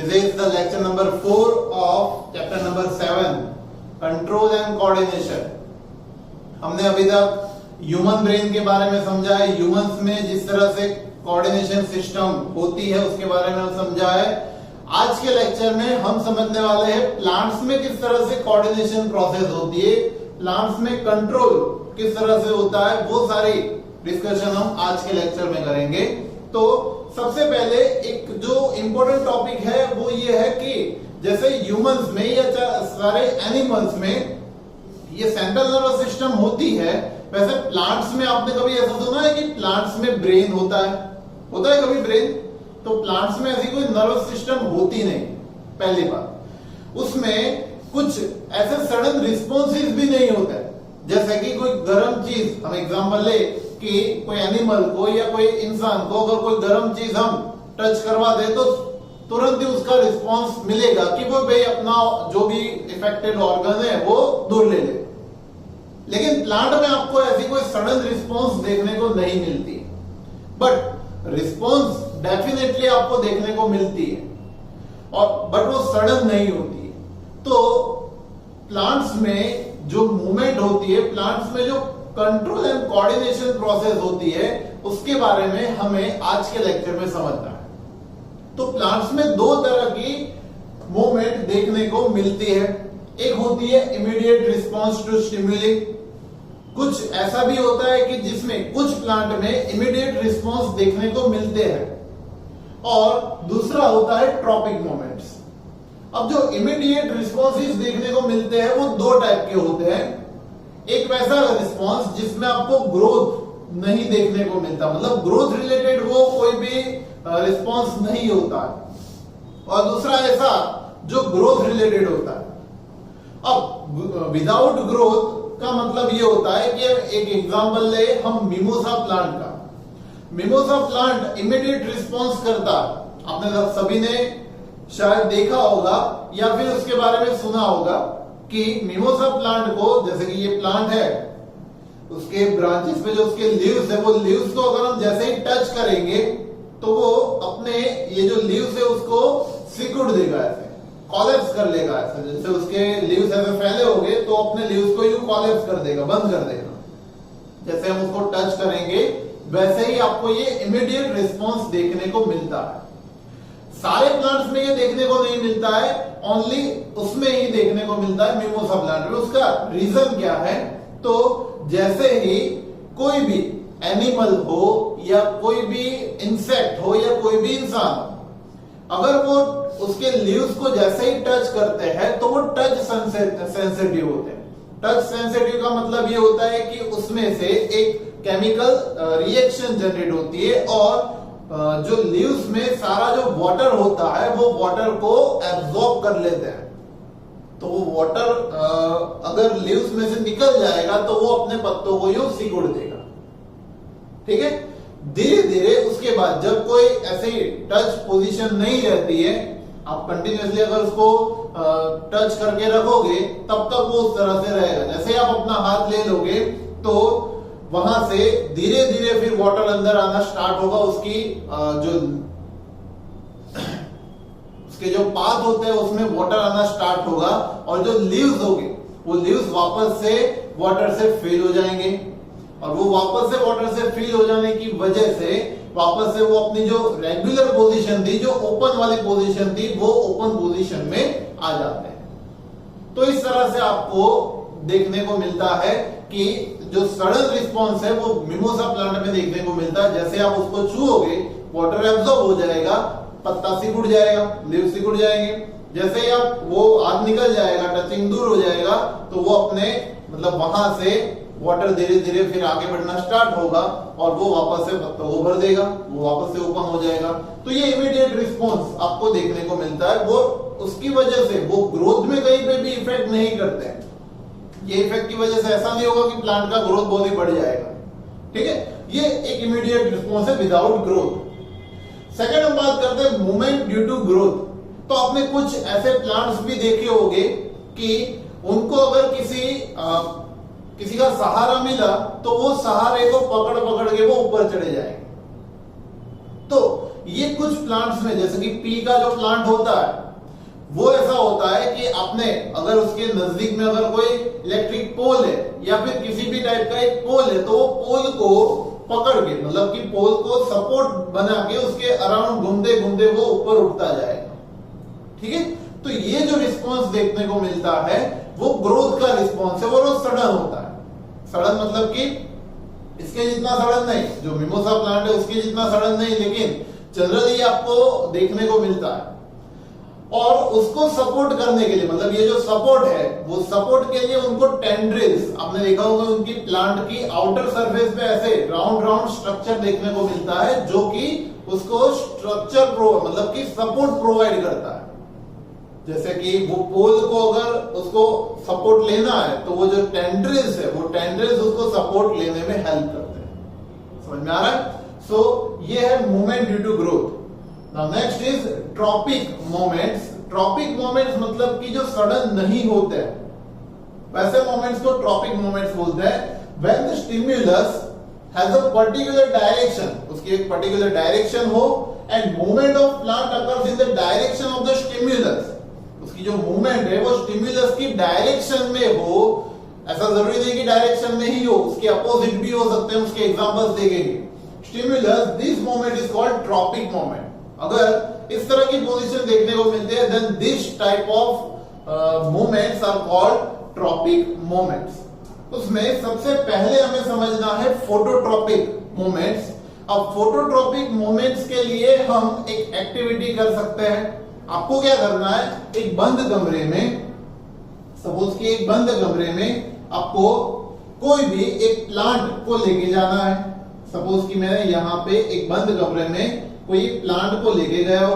This is the lecture number 4 of chapter number 7, control and coordination. हमने अभी तक human brain के बारे में समझा है, ह्यूमंस में जिस तरह से कोऑर्डिनेशन सिस्टम होती है उसके बारे में समझा है। आज के लेक्चर में हम समझने वाले हैं प्लांट्स में किस तरह से कोऑर्डिनेशन प्रोसेस होती है, प्लांट्स में कंट्रोल किस तरह से होता है, वो सारी डिस्कशन हम आज के लेक्चर में करेंगे। तो सबसे पहले एक जो इंपॉर्टेंट टॉपिक है वो ये है कि जैसे ह्यूमंस में या सारे एनिमल्स में ये सेंट्रल नर्वस सिस्टम होती है, वैसे प्लांट्स में आपने कभी ऐसा सुना है कि प्लांट्स में ब्रेन होता है कभी ब्रेन? तो प्लांट्स में ऐसी कोई नर्वस सिस्टम होती नहीं। पहली बात, उसमें कुछ ऐसे सडन रिस्पॉन्सेस भी नहीं होता है। जैसे कि कोई गर्म चीज, हम एग्जांपल ले कि कोई एनिमल को या कोई इंसान को अगर कोई गर्म चीज हम टच करवा दे तो तुरंत ही उसका रिस्पांस मिलेगा कि वो भाई अपना जो भी इफेक्टेड ऑर्गन है वो दूर ले ले। लेकिन प्लांट में आपको ऐसी कोई सडन रिस्पांस देखने को नहीं मिलती, बट रिस्पांस डेफिनेटली आपको देखने को मिलती है, और बट वो सडन नहीं होती है। तो प्लांट्स में जो मूवमेंट होती है, प्लांट्स में जो कंट्रोल एंड कोऑर्डिनेशन प्रोसेस होती है, उसके बारे में हमें आज के लेक्चर में समझना है। तो प्लांट्स में दो तरह की मूवमेंट देखने को मिलती है। एक होती है इमीडिएट रिस्पांस टू स्टिमुली। कुछ ऐसा भी होता है कि जिसमें कुछ प्लांट में इमीडिएट रिस्पांस देखने को मिलते हैं, और दूसरा होता है ट्रॉपिक मूवमेंट्स। अब जो इमीडिएट रिस्पॉन्सेस देखने को मिलते हैं वो दो टाइप के होते हैं। एक वैसा रिस्पॉन्स जिसमें आपको ग्रोथ नहीं देखने को मिलता, मतलब ग्रोथ रिलेटेड वो कोई भी रिस्पॉन्स नहीं होता है, और दूसरा ऐसा जो ग्रोथ रिलेटेड होता है। अब विदाउट ग्रोथ का मतलब ये होता है कि एक एग्जांपल ले हम मिमोसा प्लांट का। मिमोसा प्लांट इमीडिएट रिस्पॉन्स करता, आपने सभी ने शायद देखा होगा या फिर उसके बारे में सुना होगा कि मिमोसा प्लांट को, जैसे कि ये प्लांट है, उसके ब्रांचेस पे जो उसके लीव्स है, वो लीव्स को अगर हम जैसे ही टच करेंगे तो वो अपने ये जो लीव्स है उसको सिकुड़ देगा, ऐसे कॉलेप्स कर लेगा। ऐसे जैसे उसके लीव्स ऐसे फैले होंगे तो अपने लीव्स को यूं कॉलेप्स कर देगा, बंद कर देगा। जैसे हम उसको टच करेंगे वैसे ही आपको ये इमीडिएट रिस्पॉन्स देखने को मिलता है। सारे प्लांट्स में ये देखने को नहीं मिलता है, ओनली उसमें ही देखने को मिलता है, मिमोसा प्लांट में। उसका रीजन क्या है? तो जैसे ही कोई भी एनिमल हो या कोई भी इंसेक्ट हो या कोई भी इंसान हो, अगर वो उसके लीव्स को जैसे ही टच करते हैं तो वो टच सेंसिटिव होते हैं। टच सेंसिटिव का मतलब ये होता है कि उसमें से एक केमिकल रिएक्शन जनरेट होती है, और जो लीव्स में सारा जो वाटर होता है वो वाटर को एब्जॉर्ब कर लेते हैं। तो वो वाटर अगर लीव्स में से निकल जाएगा तो वो अपने पत्तों को यूं सिकुड़ देगा। ठीक है, धीरे धीरे उसके बाद जब कोई ऐसी टच पोजीशन नहीं रहती है, आप कंटिन्यूअसली अगर उसको टच करके रखोगे तब तक वो उस तरह से रहेगा। जैसे आप अपना हाथ ले लोगे तो वहां से धीरे धीरे फिर वाटर अंदर आना स्टार्ट होगा, उसके जो पाथ होते हैं उसमें वाटर आना स्टार्ट होगा, और जो लीव्स होंगे वो लीव्स वापस से वाटर से फिल हो जाएंगे, और वो वापस से वाटर से फिल हो जाने की वजह से वापस से वो अपनी जो रेगुलर पोजीशन थी, जो ओपन वाली पोजीशन थी, वो ओपन पोजीशन में आ जाते हैं। तो इस तरह से आपको देखने को मिलता है कि जो सडन रिस्पॉन्स है वो मिमोसा प्लांट में देखने को मिलता है। जैसे आप उसको छूओगे वाटर एब्जॉर्ब हो जाएगा, पत्ता सिकुड़ जाएगा, लीव सिकुड़ जाएंगे। जैसे ही आप वो हाथ निकल जाएगा, टचिंग दूर हो जाएगा, तो वो अपने मतलब वहां से वाटर धीरे धीरे फिर आगे बढ़ना स्टार्ट होगा, और वो वापस से पत्तों को भर देगा, वो वापस से ओपन हो जाएगा। तो ये इमीडिएट रिस्पॉन्स आपको देखने को मिलता है। वो उसकी वजह से वो ग्रोथ में कहीं पे भी इफेक्ट नहीं करते हैं। ये इफेक्ट की वजह से ऐसा नहीं होगा कि प्लांट का ग्रोथ बहुत ही बढ़ जाएगा। ठीक है, ये एक इमीडिएट रिस्पॉन्स है विदाउट ग्रोथ। सेकंड हम बात करते हैं मूवमेंट ड्यू टू ग्रोथ। तो आपने कुछ ऐसे प्लांट्स भी देखे होंगे कि उनको अगर किसी का सहारा मिला तो वो सहारे को पकड़ पकड़ के वो ऊपर चढ़े जाएंगे। तो ये कुछ प्लांट्स में, जैसे कि पी का जो प्लांट होता है वो ऐसा होता है कि आपने अगर उसके नजदीक में अगर कोई इलेक्ट्रिक पोल है या फिर किसी भी टाइप का एक पोल है, तो वो पोल को पकड़ के, मतलब कि पोल को सपोर्ट बना के उसके अराउंड घूमते घूमते वो ऊपर उठता जाएगा। ठीक है, तो ये जो रिस्पॉन्स देखने को मिलता है वो ग्रोथ का रिस्पॉन्स है, वो सडन होता है। सडन मतलब कि इसके जितना सडन नहीं, जो मिमोसा प्लांट है उसके जितना सडन नहीं, लेकिन जनरली आपको देखने को मिलता है। और उसको सपोर्ट करने के लिए, मतलब ये जो सपोर्ट है, वो सपोर्ट के लिए उनको टेंड्रिल्स, आपने देखा होगा उनकी प्लांट की आउटर सरफेस पे ऐसे राउंड राउंड स्ट्रक्चर देखने को मिलता है, जो कि उसको स्ट्रक्चर मतलब कि सपोर्ट प्रोवाइड करता है। जैसे कि वो पोल को अगर उसको सपोर्ट लेना है तो वो जो टेंड्रिल्स है, वो टेंड्रिल्स उसको सपोर्ट लेने में हेल्प करते हैं। समझ में आ रहा है? सो ये है movement due to growth. Now next is tropic moments. Tropic moments मतलब कि जो सडन नहीं होते हैं, वैसे मोमेंट्स को ट्रॉपिक मोमेंट्स बोलते हैं। When the stimulus has a particular direction, उसकी एक पर्टिकुलर डायरेक्शन हो, and movement of plant occurs in the direction of the stimulus, उसकी जो मूवमेंट है वो स्टिम्युलस की डायरेक्शन में हो। ऐसा जरूरी नहीं कि डायरेक्शन में ही हो, उसके अपोजिट भी हो सकते हैं, उसके एग्जांपल्स देखेंगे। Stimulus, this moment is called tropic moment. अगर इस तरह की पोजीशन देखने को मिलती है, then this type of moments are called tropic moments. उसमें सबसे पहले हमें समझना है फोटोट्रॉपिक मोमेंट्स। अब फोटोट्रॉपिक मोमेंट्स के लिए हम एक एक्टिविटी कर सकते हैं। आपको क्या करना है, एक बंद कमरे में, सपोज कि एक बंद कमरे में आपको कोई भी एक प्लांट को लेके जाना है। सपोज कि मैंने यहां पे एक बंद कमरे में कोई प्लांट को लेके गया हो,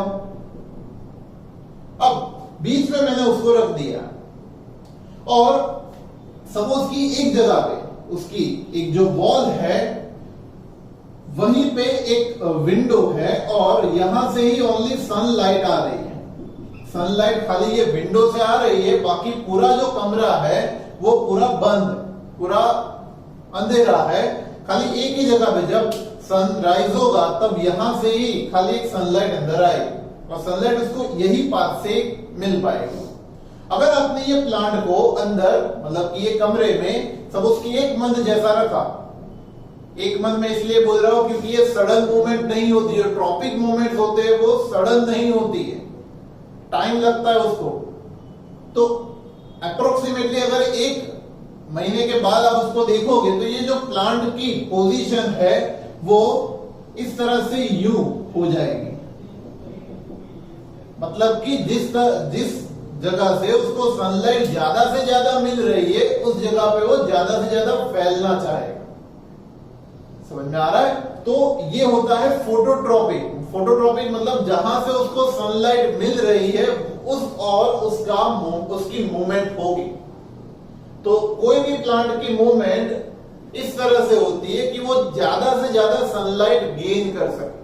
अब बीच में मैंने उसको रख दिया, और सपोज कि एक जगह पे उसकी एक जो वॉल है वहीं पे एक विंडो है, और यहां से ही ओनली सनलाइट आ रही है। सनलाइट खाली ये विंडो से आ रही है, बाकी पूरा जो कमरा है वो पूरा बंद, पूरा अंधेरा है। खाली एक ही जगह पे जब सनराइज होगा तब यहां से ही खाली एक सनलाइट अंदर आएगी, और सनलाइट उसको यही पाथ से मिल पाएगी। अगर आपने ये प्लांट को अंदर, मतलब कि ये कमरे में सपोज कि एक मंथ जैसा रखा, एक मंथ में इसलिए बोल रहा हूं क्योंकि ये सडन मूवमेंट नहीं होती है। ट्रॉपिक मूवमेंट होते हैं वो सडन नहीं होती है, टाइम लगता है उसको। तो अप्रोक्सीमेटली अगर एक महीने के बाद आप उसको देखोगे तो ये जो प्लांट की पोजीशन है वो इस तरह से यू हो जाएगी, मतलब कि जिस जगह से उसको सनलाइट ज्यादा से ज्यादा मिल रही है उस जगह पे वो ज्यादा से ज्यादा फैलना चाहेगा। समझ में आ रहा है? तो ये होता है फोटोट्रॉपिक। फोटोट्रॉपिक मतलब जहां से उसको सनलाइट मिल रही है उस और उसकी मूवमेंट होगी। तो कोई भी प्लांट की मूवमेंट इस तरह से होती है कि वो ज्यादा से ज्यादा सनलाइट गेन कर सके।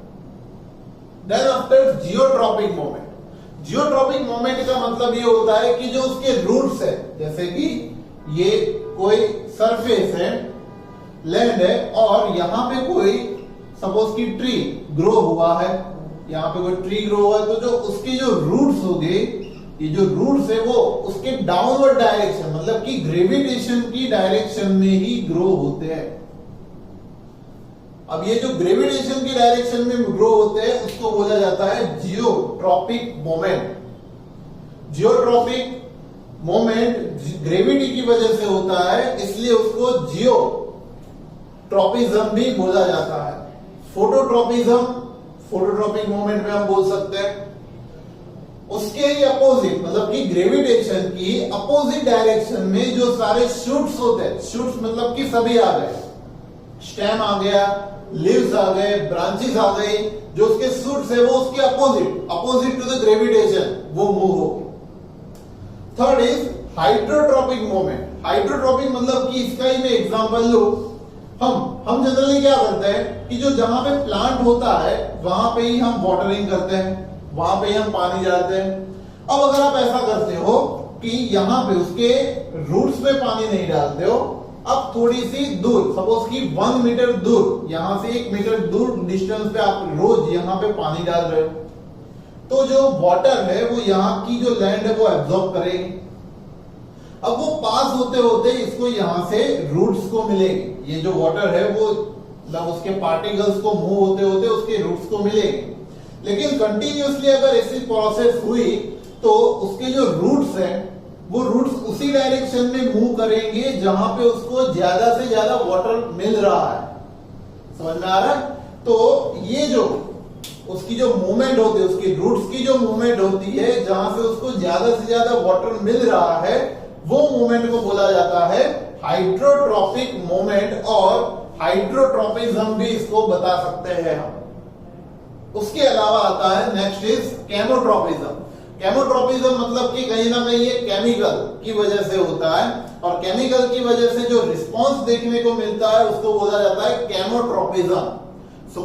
Then after geotropic moment. Geotropic moment का मतलब ये होता है कि जो उसके रूट्स है, जैसे कि ये कोई सरफेस है, लैंड है, और यहां पे कोई सपोज की ट्री ग्रो हुआ है, यहां पे कोई ट्री ग्रो हुआ है, तो जो उसके जो रूट्स होंगे, ये जो रूट्स है वो उसके डाउनवर्ड डायरेक्शन, मतलब कि ग्रेविटेशन की डायरेक्शन में ही ग्रो होते हैं। अब ये जो ग्रेविटेशन की डायरेक्शन में ग्रो होते हैं उसको बोला जाता है geotropic moment. Geotropic moment gravity की वजह से होता है, इसलिए उसको जियोट्रॉपिज्म भी बोला जाता है। फोटोट्रॉपिज्म, फोटोट्रॉपिक मोमेंट में हम बोल सकते हैं। उसके ही अपोजिट, मतलब कि ग्रेविटेशन की अपोजिट डायरेक्शन में जो सारे शूट्स होते हैं, शूट्स मतलब कि सभी आ गए, स्टेम आ गया, लीव्स आ गए, ब्रांचेस आ गई, जो उसके शूट्स है वो उसके अपोजिट टू द ग्रेविटेशन वो मूव होगी। Third is hydrotropic moment. Hydrotropic मतलब कि इसका ही मैं एग्जांपल लूं, हम जनरली क्या करते हैं कि जो जहां पे प्लांट होता है वहां पे ही हम वाटरिंग करते हैं, वहां पे ही हम पानी डालते हैं। अब अगर आप ऐसा करते हो कि यहां पे उसके रूट्स पे पानी नहीं डालते हो, अब थोड़ी सी दूर, सपोज कि 1 मीटर दूर, यहां से 1 मीटर दूर डिस्टेंस पे आप रोज यहां पे पानी डाल रहे हो, तो जो वाटर है वो यहाँ की जो लैंड है वो एब्जॉर्ब करेगी। अब वो पास होते होते इसको यहां से रूट्स को मिलेगी, ये जो वाटर है वो उसके पार्टिकल्स को मूव होते होते उसके रूट्स को मिलेगी। लेकिन कंटिन्यूअसली अगर ऐसी प्रोसेस हुई तो उसके जो रूट्स हैं वो रूट्स उसी डायरेक्शन में मूव करेंगे जहां पे उसको ज्यादा से ज्यादा वाटर मिल रहा है। समझ में आ रहा है? तो ये जो उसकी जो मूवमेंट होती है, उसकी रूट्स की जो मूवमेंट होती है जहां से उसको ज्यादा से ज्यादा वाटर मिल रहा है, वो मूवमेंट को बोला जाता है हाइड्रोट्रॉपिक मूवमेंट, और हाइड्रोट्रॉपिज्म भी इसको बता सकते हैं हम। उसके अलावा आता है नेक्स्ट इज केमोट्रॉपिज्म। केमोट्रॉपिज्म मतलब कि कहीं ना कहीं ये केमिकल की वजह से होता है, और केमिकल की वजह से जो रिस्पॉन्स देखने को मिलता है उसको बोला जाता है केमोट्रॉपिज्म। सो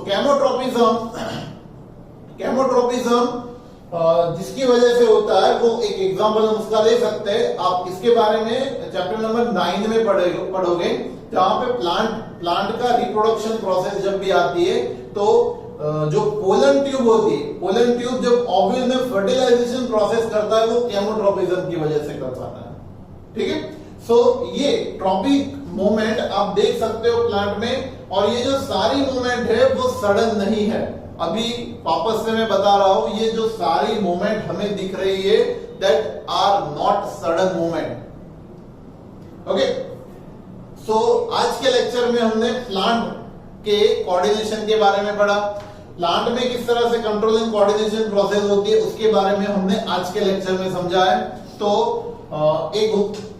केमोट्रॉपिज्म जिसकी वजह से होता है, वो एक एग्जांपल हम उसका ले सकते हैं। आप इसके बारे में चैप्टर नंबर 9 में पढ़ोगे, जहां पे प्लांट का रिप्रोडक्शन प्रोसेस जब भी आती है तो जो पोलन ट्यूब होती है, पोलन ट्यूब जब ओव्यूल में फर्टिलाइजेशन प्रोसेस करता है वो केमोट्रॉपिज्म की वजह से कर पाता है। ठीक है, सो ये ट्रॉपिक मूवमेंट आप देख सकते हो प्लांट में, और ये जो सारी मूवमेंट है वो सडन नहीं है। अभी वापस से मैं बता रहा हूं, ये जो सारी मूवमेंट हमें दिख रही है that are not sudden movement. Okay, so आज के लेक्चर में हमने प्लांट के कोऑर्डिनेशन के बारे में पढ़ा, प्लांट में किस तरह से कंट्रोल एंड कोऑर्डिनेशन प्रोसेस होती है उसके बारे में हमने आज के लेक्चर में समझा है। तो एक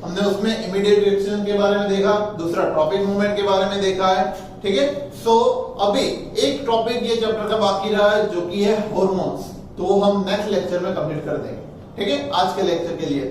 हमने उसमें इमीडिएट रिएक्शन के बारे में देखा, दूसरा ट्रॉपिक मूवमेंट के बारे में देखा है। ठीक है, सो अभी एक टॉपिक ये चैप्टर का बाकी रहा है जो कि है हार्मोन्स, तो हम नेक्स्ट लेक्चर में कंप्लीट कर देंगे। ठीक है, आज के लेक्चर के लिए